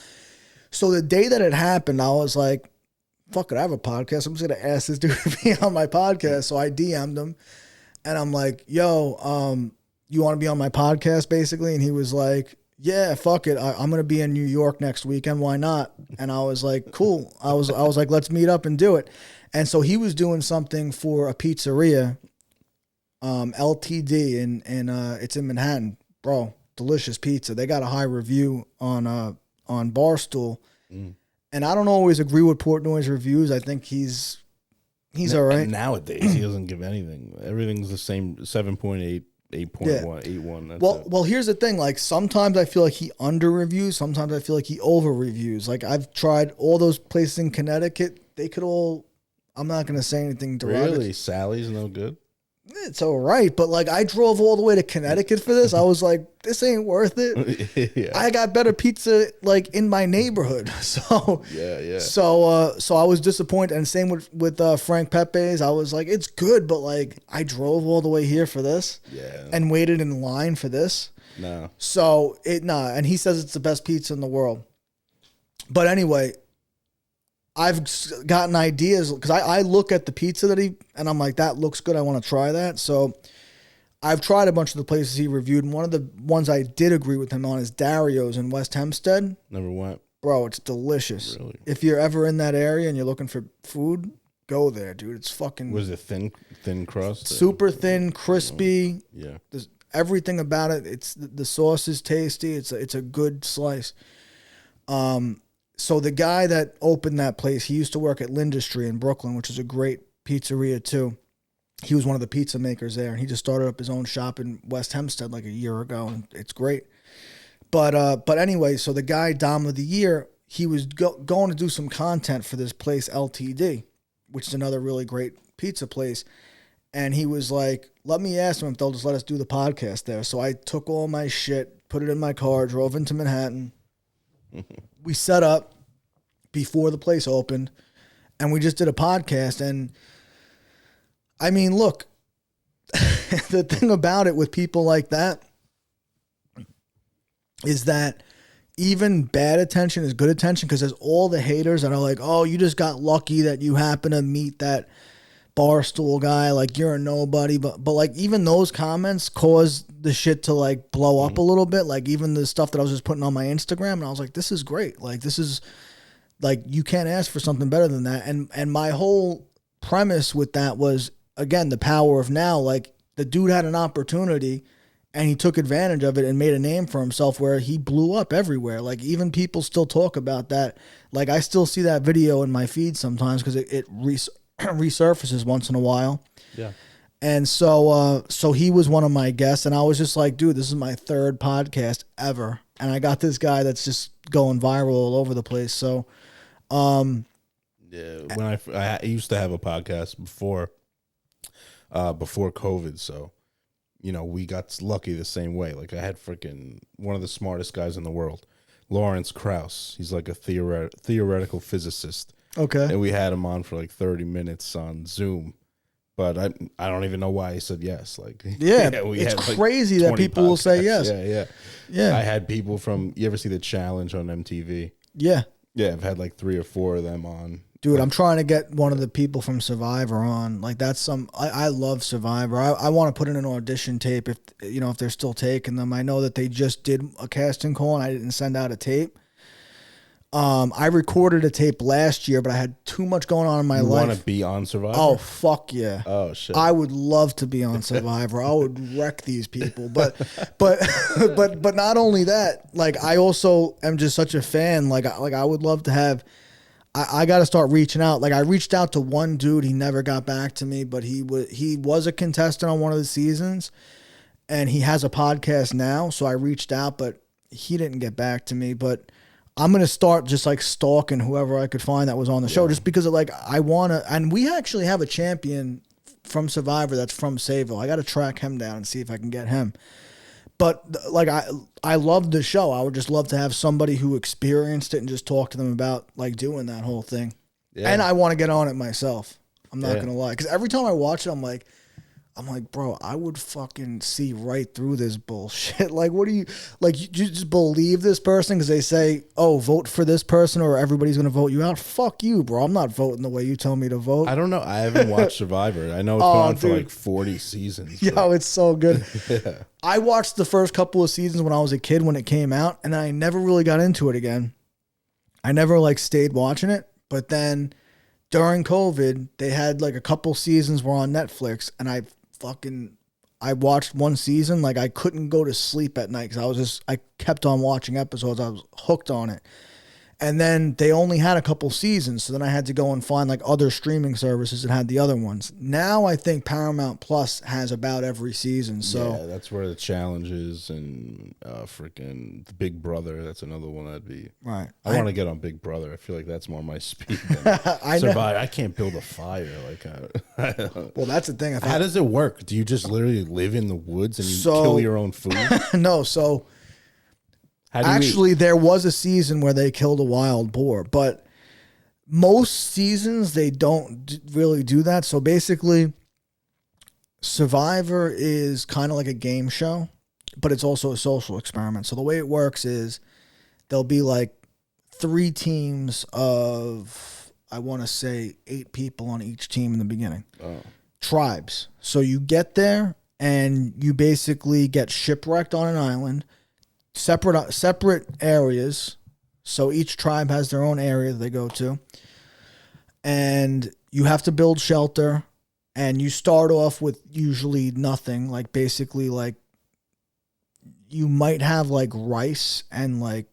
So the day that it happened, I was like, fuck it, I have a podcast. I'm just going to ask this dude to be on my podcast. So I DM'd him. And I'm like, yo, you want to be on my podcast, basically? And he was like, yeah, fuck it. I'm going to be in New York next weekend. Why not? And I was like, cool. I was like, let's meet up and do it. And so he was doing something for a pizzeria, LTD, and it's in Manhattan. Bro, delicious pizza. They got a high review on Barstool. Mm. And I don't always agree with Portnoy's reviews. I think he's all right. Nowadays, he doesn't give anything. Everything's the same, 7.8, 8.1, 8.1. Well, here's the thing. Like, sometimes I feel like he under-reviews. Sometimes I feel like he over-reviews. Like, I've tried all those places in Connecticut. They could all... I'm not going to say anything derogatory. Really? Sally's no good? It's all right. But, like, I drove all the way to Connecticut for this. I was like, this ain't worth it. Yeah. I got better pizza, like, in my neighborhood. So, yeah. So I was disappointed. And same with Frank Pepe's. I was like, it's good, but, like, I drove all the way here for this. Yeah. And waited in line for this. No. So and he says it's the best pizza in the world. But anyway, I've gotten ideas because I look at the pizza and I'm like, that looks good. I want to try that. So I've tried a bunch of the places he reviewed, and one of the ones I did agree with him on is Dario's in West Hempstead. Never went. Bro, it's delicious. Really? If you're ever in that area and you're looking for food, go there, dude. It's fucking... Was it thin crust? Super thin, crispy. Yeah. There's everything about it. It's the sauce is tasty. It's a good slice. So the guy that opened that place, he used to work at Lindustry in Brooklyn, which is a great pizzeria too. He was one of the pizza makers there, and he just started up his own shop in West Hempstead like a year ago, and it's great. But anyway, so the guy, Domoftheyear, he was going to do some content for this place, LTD, which is another really great pizza place. And he was like, let me ask them if they'll just let us do the podcast there. So I took all my shit, put it in my car, drove into Manhattan. We set up before the place opened, and we just did a podcast. And I mean, look, the thing about it with people like that is that even bad attention is good attention, because there's all the haters that are like, oh, you just got lucky that you happen to meet that Barstool guy, like you're a nobody. But like even those comments caused the shit to like blow up a little bit. Like even the stuff that I was just putting on my Instagram, and I was like, this is great. Like this is like, you can't ask for something better than that. And my whole premise with that was, again, the power of now. Like the dude had an opportunity and he took advantage of it and made a name for himself where he blew up everywhere. Like even people still talk about that. Like I still see that video in my feed sometimes because it resurfaces once in a while. Yeah. And so he was one of my guests, and I was just like, dude, this is my third podcast ever. And I got this guy that's just going viral all over the place. So, yeah, when I used to have a podcast before COVID. So, you know, we got lucky the same way. Like I had freaking one of the smartest guys in the world, Lawrence Krauss. He's like a theoretical physicist. Okay. And we had him on for like 30 minutes on Zoom. But I don't even know why he said yes. Like yeah it's crazy that people will say yes. Yeah. I had people from, you ever see The Challenge on MTV? Yeah. Yeah, I've had like 3 or 4 of them on. Dude, I'm trying to get one of the people from Survivor on. Like that's I love Survivor. I want to put in an audition tape if they're still taking them. I know that they just did a casting call and I didn't send out a tape. I recorded a tape last year, but I had too much going on in my life. You want to be on Survivor? Oh, fuck yeah. Oh, shit. I would love to be on Survivor. I would wreck these people. But not only that, like I also am just such a fan. Like I would love to have, I got to start reaching out. Like I reached out to one dude. He never got back to me, but he was a contestant on one of the seasons and he has a podcast now. So I reached out, but he didn't get back to me. But I'm going to start just like stalking whoever I could find that was on the show, just because of like, I want to, and we actually have a champion from Survivor that's from Sayville. I got to track him down and see if I can get him. But like, I love the show. I would just love to have somebody who experienced it and just talk to them about like doing that whole thing. Yeah. And I want to get on it myself. I'm not going to lie. Because every time I watch it, I'm like, bro, I would fucking see right through this bullshit. Like, what do you, like, you just believe this person because they say, oh, vote for this person or everybody's going to vote you out? Fuck you, bro. I'm not voting the way you tell me to vote. I don't know. I haven't watched Survivor. I know it's been on for like 40 seasons. Yo, it's so good. Yeah. I watched the first couple of seasons when I was a kid when it came out, and I never really got into it again. I never, like, stayed watching it, but then during COVID, they had, like, a couple seasons were on Netflix, and I watched one season. Like I couldn't go to sleep at night because I kept on watching episodes. I was hooked on it. And then they only had a couple seasons. So then I had to go and find like other streaming services that had the other ones. Now I think Paramount Plus has about every season. So yeah, that's where The Challenge is, and freaking The Big Brother. That's another one that'd be right. I want to get on Big Brother. I feel like that's more my speed than Survivor. I can't build a fire like. Well, that's the thing. How does it work? Do you just literally live in the woods and you kill your own food? No, so. Actually, there was a season where they killed a wild boar, but most seasons they don't really do that. So basically, Survivor is kind of like a game show. but it's also a social experiment. So the way it works is there'll be like 3 teams of, I want to say 8 people on each team in the beginning. Oh. Tribes. So you get there and you basically get shipwrecked on an island, separate areas. So each tribe has their own area that they go to. And you have to build shelter, and you start off with usually nothing. Like basically like you might have like rice and like,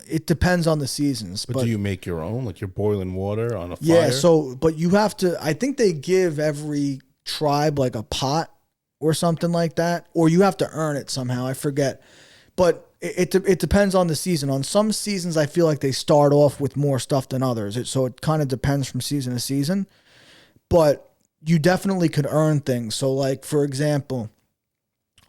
it depends on the seasons. But do you make your own? Like you're boiling water on a fire? Yeah, so, but you have to, I think they give every tribe like a pot or something like that, or you have to earn it somehow. I forget. But it depends on the season. On some seasons, I feel like they start off with more stuff than others. So it kind of depends from season to season. But you definitely could earn things. So like, for example,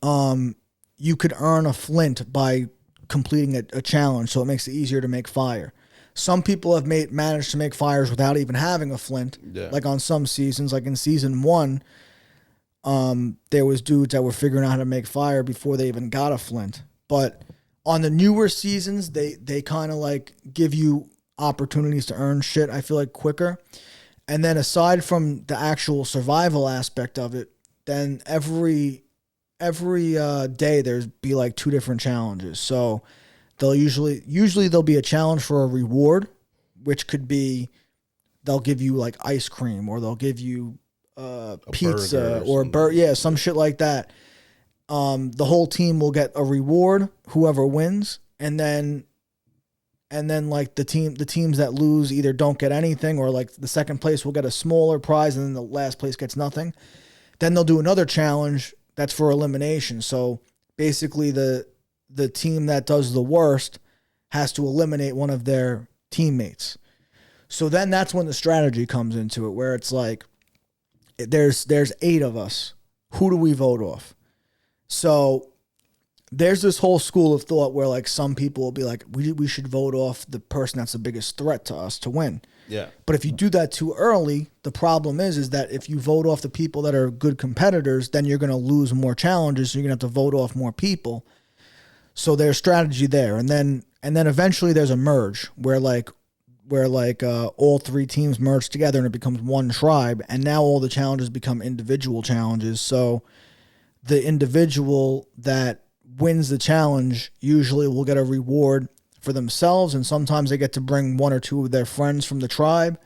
you could earn a flint by completing a challenge, so it makes it easier to make fire. Some people have managed to make fires without even having a flint. Yeah. Like on some seasons, like in season 1, there was dudes that were figuring out how to make fire before they even got a flint. But on the newer seasons, they kind of like give you opportunities to earn shit, I feel like, quicker. And then aside from the actual survival aspect of it, then every day there's be like 2 different challenges. So they'll usually there'll be a challenge for a reward, which could be they'll give you like ice cream, or they'll give you pizza or some shit like that. The whole team will get a reward, whoever wins, and then like the teams that lose either don't get anything, or like the second place will get a smaller prize, and then the last place gets nothing. Then they'll do another challenge that's for elimination. So basically the team that does the worst has to eliminate one of their teammates. So then that's when the strategy comes into it, where it's like, there's 8 of us. Who do we vote off? So there's this whole school of thought where like some people will be like, we should vote off the person that's the biggest threat to us to win. Yeah. But if you do that too early, the problem is that if you vote off the people that are good competitors, then you're going to lose more challenges. So you're going to have to vote off more people. So there's strategy there. And then eventually there's a merge where all 3 teams merge together and it becomes one tribe. And now all the challenges become individual challenges. So the individual that wins the challenge usually will get a reward for themselves, and sometimes they get to bring 1 or 2 of their friends from the tribe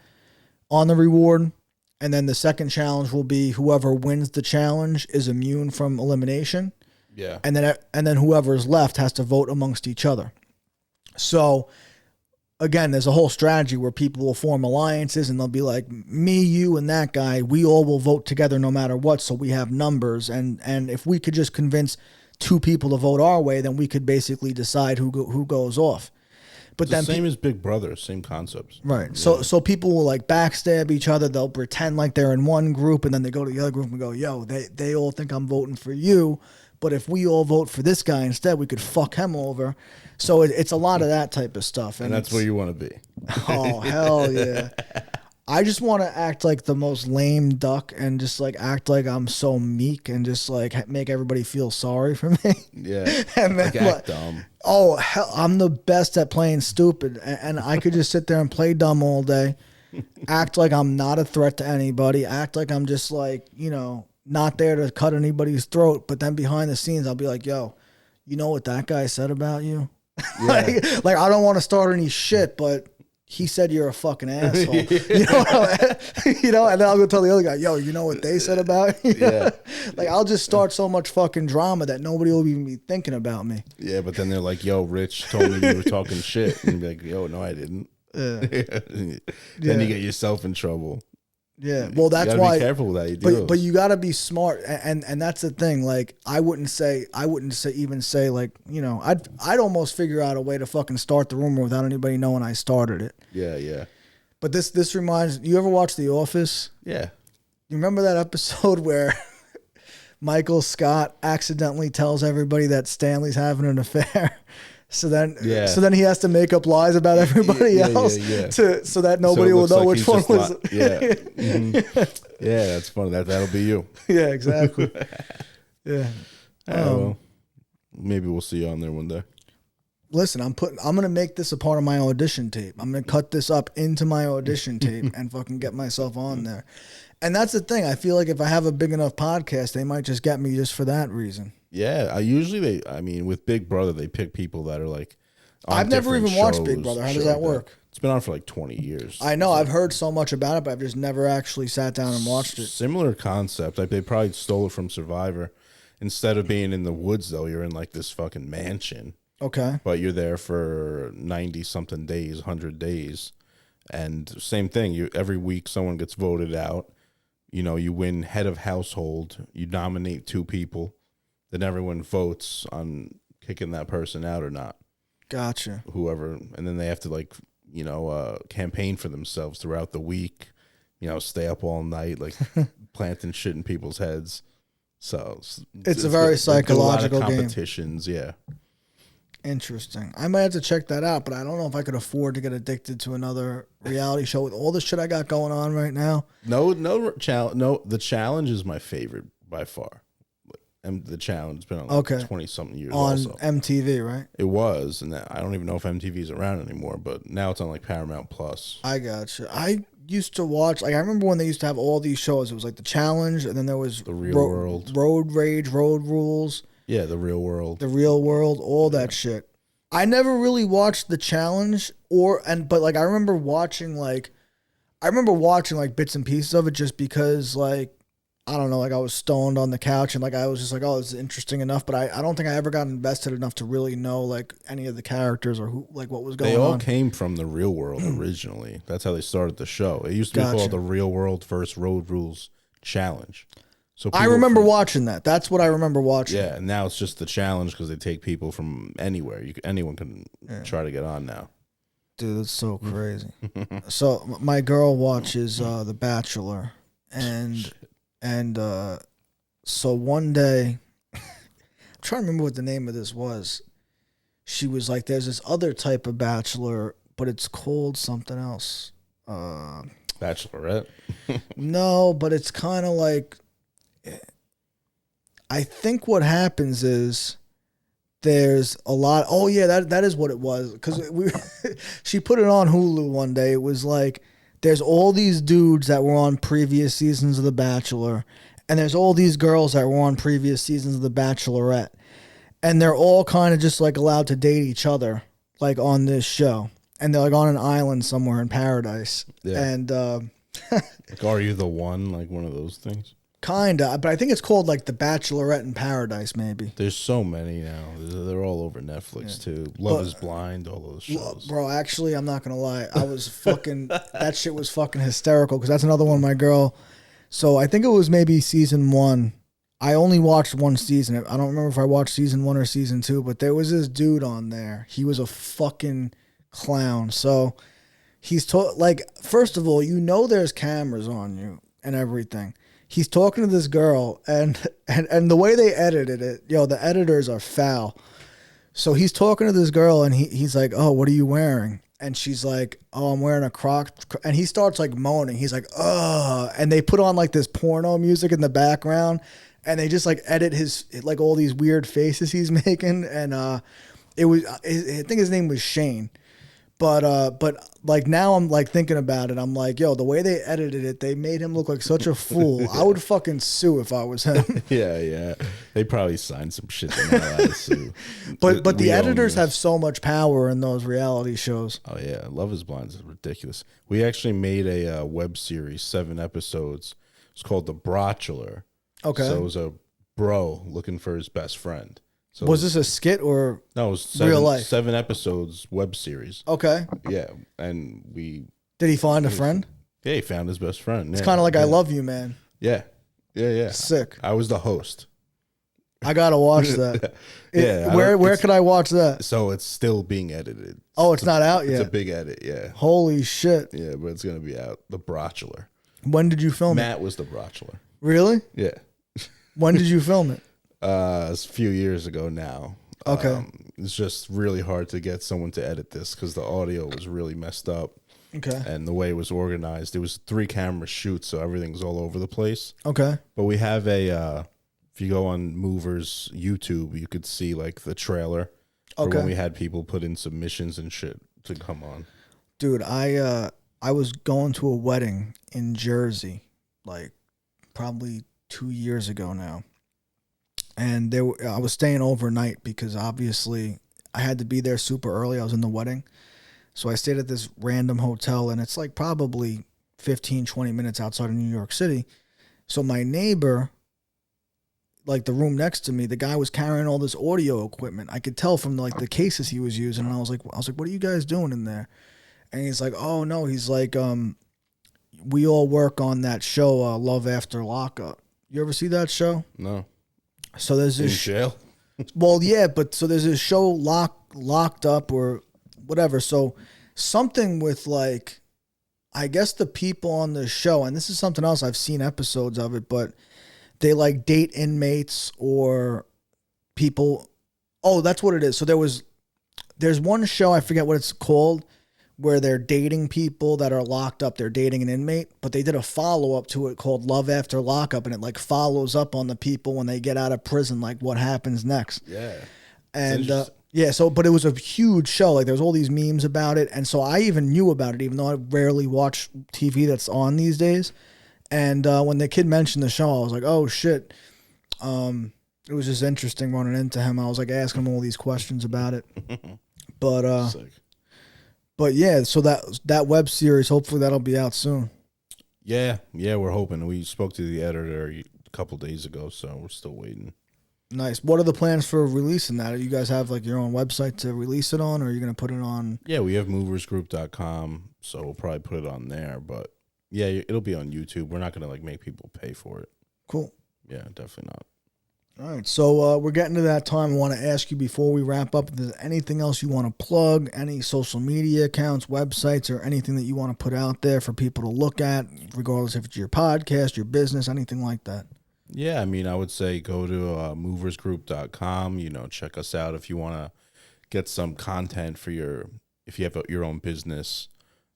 on the reward. And then the second challenge will be whoever wins the challenge is immune from elimination. Yeah. And then whoever's left has to vote amongst each other. So again, there's a whole strategy where people will form alliances, and they'll be like, me, you, and that guy, we all will vote together no matter what, so we have numbers. And if we could just convince 2 people to vote our way, then we could basically decide who goes off. But it's then the same as Big Brother, same concepts. Right. Yeah. So people will like backstab each other. They'll pretend like they're in one group, and then they go to the other group and go, yo, they all think I'm voting for you, but if we all vote for this guy instead, we could fuck him over. So it's a lot of that type of stuff. And that's where you want to be. Oh, hell yeah. I just want to act like the most lame duck and just like act like I'm so meek and just like make everybody feel sorry for me. Yeah. And then like act dumb. Oh, hell, I'm the best at playing stupid, and I could just sit there and play dumb all day, act like I'm not a threat to anybody, act like I'm just like, not there to cut anybody's throat, but then behind the scenes, I'll be like, yo, you know what that guy said about you? Yeah. like I don't want to start any shit, but he said you're a fucking asshole. And then I'll go tell the other guy, yo, you know what they said about you? Yeah. Like I'll just start so much fucking drama that nobody will even be thinking about me. Yeah, but then they're like, yo, Rich told me you were talking shit. And you're like, yo, no, I didn't. Then you get yourself in trouble. Yeah, well, that's you gotta why. Be careful with that. You do. But you got to be smart, and that's the thing. Like, I wouldn't say like, I'd almost figure out a way to fucking start the rumor without anybody knowing I started it. Yeah, yeah. But this reminds you ever watch The Office? Yeah. You remember that episode where Michael Scott accidentally tells everybody that Stanley's having an affair? So then he has to make up lies about everybody else so that nobody will know which one was. Yeah, yeah, that's funny. That'll be you. Yeah, exactly. Yeah. Well, Maybe we'll see you on there one day. Listen, I'm gonna make this a part of my audition tape. I'm gonna cut this up into my audition tape and fucking get myself on there. And that's the thing. I feel like if I have a big enough podcast, they might just get me just for that reason. Yeah, with Big Brother, they pick people that are like. I've never even watched Big Brother. How does that work? It's been on for like 20 years. I know. I've heard so much about it, but I've just never actually sat down and watched it. Similar concept. Like they probably stole it from Survivor. Instead of being in the woods, though, you're in like this fucking mansion. Okay. But you're there for 90-something days, 100 days. And same thing. Every week someone gets voted out. You know, you win head of household. You nominate 2 people. Then everyone votes on kicking that person out or not. Gotcha. Whoever. And then they have to, campaign for themselves throughout the week. You know, stay up all night, like planting shit in people's heads. So it's a very psychological a lot of game. Competitions, yeah. Interesting. I might have to check that out, but I don't know if I could afford to get addicted to another reality show with all the shit I got going on right now. No, the challenge is my favorite by far. And the challenge has been on 20-something years on also. MTV, right? It was, and I don't even know if MTV's around anymore, but now it's on like Paramount Plus. I gotcha. I used to watch, like I remember when they used to have all these shows. It was like the challenge, and then there was The Real World, Road Rage, Road Rules. Yeah, The Real World. The Real World, all that shit. I never really watched the challenge but like I remember watching bits and pieces of it just because like I don't know, like I was stoned on the couch and like I was just like, oh, this is interesting enough, but I don't think I ever got invested enough to really know like any of the characters or who like what was going on. They all came from The Real World originally. That's how they started the show. It used to be called The Real World vs. Road Rules Challenge. So I remember watching that. That's what I remember watching. Yeah, and now it's just the challenge because they take people from anywhere. Anyone can try to get on now. Dude, that's so crazy. So my girl watches The Bachelor, and so one day, I'm trying to remember what the name of this was. She was like, "There's this other type of Bachelor, but it's called something else." Bachelorette? No, but it's kind of like. I think what happens is there's a lot. Oh yeah, that is what it was. Because she put it on Hulu one day. It was like there's all these dudes that were on previous seasons of The Bachelor, and there's all these girls that were on previous seasons of The Bachelorette, and they're all kind of just like allowed to date each other, like on this show, and they're like on an island somewhere in paradise. Yeah. And like, are you the one? Like one of those things. Kinda, but I think it's called like The Bachelorette in Paradise, maybe. There's so many now. They're all over Netflix too. Love is Blind, all those shows. Bro, actually, I'm not gonna lie. I was fucking that shit was fucking hysterical because that's another one my girl. So I think it was maybe season 1. I only watched one season. I don't remember if I watched season 1 or season 2, but there was this dude on there. He was a fucking clown. So he's like, first of all, there's cameras on you and everything. He's talking to this girl, and the way they edited it, the editors are foul. So he's talking to this girl, and he's like, "Oh, what are you wearing?" And she's like, "Oh, I'm wearing a croc." And he starts like moaning. He's like, "Oh," and they put on like this porno music in the background, and they just like edit his like all these weird faces he's making, and I think his name was Shane. But like now I'm like thinking about it. I'm like, the way they edited it, they made him look like such a fool. I would fucking sue if I was him. Yeah. They probably signed some shit they're not allowed to sue. But the editors have so much power in those reality shows. Oh yeah, Love is Blind is ridiculous. We actually made a web series, 7 episodes. It's called The Brachelor. Okay. So it was a bro looking for his best friend. So was this a skit or no? It was real life? 7 episodes web series. Okay. Yeah, and did he find a friend? Yeah, he found his best friend. It's kind of like I Love You, Man. Yeah. Sick. I was the host. I gotta watch that. Where could I watch that? So it's still being edited. Oh, it's not out yet. It's a big edit. Yeah. Holy shit. Yeah, but it's gonna be out. The Brachelor. When did you film it? Matt was the Brachelor. Really? Yeah. When did you film it? It's a few years ago now. Okay. It's just really hard to get someone to edit this because the audio was really messed up. Okay. And the way it was organized, it was 3 camera shoots, so everything's all over the place. Okay. But we have if If you go on Moverz YouTube, you could see like the trailer for when we had people put in submissions and shit to come on. Dude, I was going to a wedding in Jersey, like probably 2 years ago now. And I was staying overnight because obviously I had to be there super early. I was in the wedding. So I stayed at this random hotel, and it's like probably 15, 20 minutes outside of New York City. So my neighbor, like the room next to me, the guy was carrying all this audio equipment. I could tell from the cases he was using. And I was like, what are you guys doing in there? And he's like, oh no, he's like, we all work on that show, Love After Lockup. You ever see that show? No. So there's this in jail. Well, yeah, but so there's this show locked up or whatever. So something with like, I guess the people on the show, and this is something else, I've seen episodes of it, but they like date inmates or people. Oh, that's what it is. So there's one show, I forget what it's called, where they're dating people that are locked up. They're dating an inmate, but they did a follow-up to it called Love After Lockup, and it like follows up on the people when they get out of prison, like what happens next. Yeah. And but it was a huge show. Like there was all these memes about it, and so I even knew about it, even though I rarely watch TV that's on these days. And when the kid mentioned the show, I was like, oh shit. It was just interesting running into him. I was like asking him all these questions about it. But Sick. But yeah, so that web series, hopefully that'll be out soon. Yeah, we're hoping. We spoke to the editor a couple days ago, so we're still waiting. Nice. What are the plans for releasing that? Do you guys have like your own website to release it on, or are you going to put it on? Yeah, we have moversgroup.com, so we'll probably put it on there. But yeah, it'll be on YouTube. We're not going to like make people pay for it. Cool. Yeah, definitely not. All right, so we're getting to that time. I want to ask you before we wrap up, if there's anything else you want to plug, any social media accounts, websites, or anything that you want to put out there for people to look at, regardless if it's your podcast, your business, anything like that. Yeah, I mean, I would say go to moversgroup.com, check us out if you want to get some content for if you have your own business.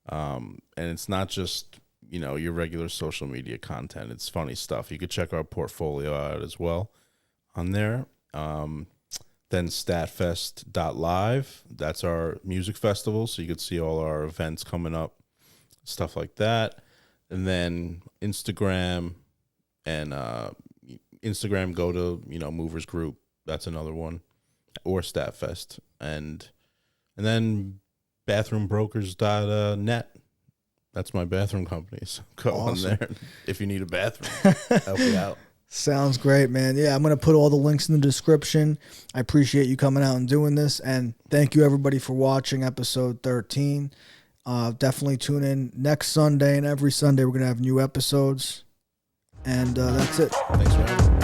And it's not just, your regular social media content. It's funny stuff. You could check our portfolio out as well on there. Then Statfest.live. That's our music festival. So you could see all our events coming up, stuff like that. And then Instagram and Instagram, go to, Moverz Group. That's another one. Or Statfest. And then bathroombrokers.net. That's my bathroom company. So go on there if you need a bathroom. Help you out. Sounds great, man. Yeah, I'm going to put all the links in the description. I appreciate you coming out and doing this. And thank you, everybody, for watching episode 13. Definitely tune in next Sunday, and every Sunday we're going to have new episodes. And that's it. Thanks for having me.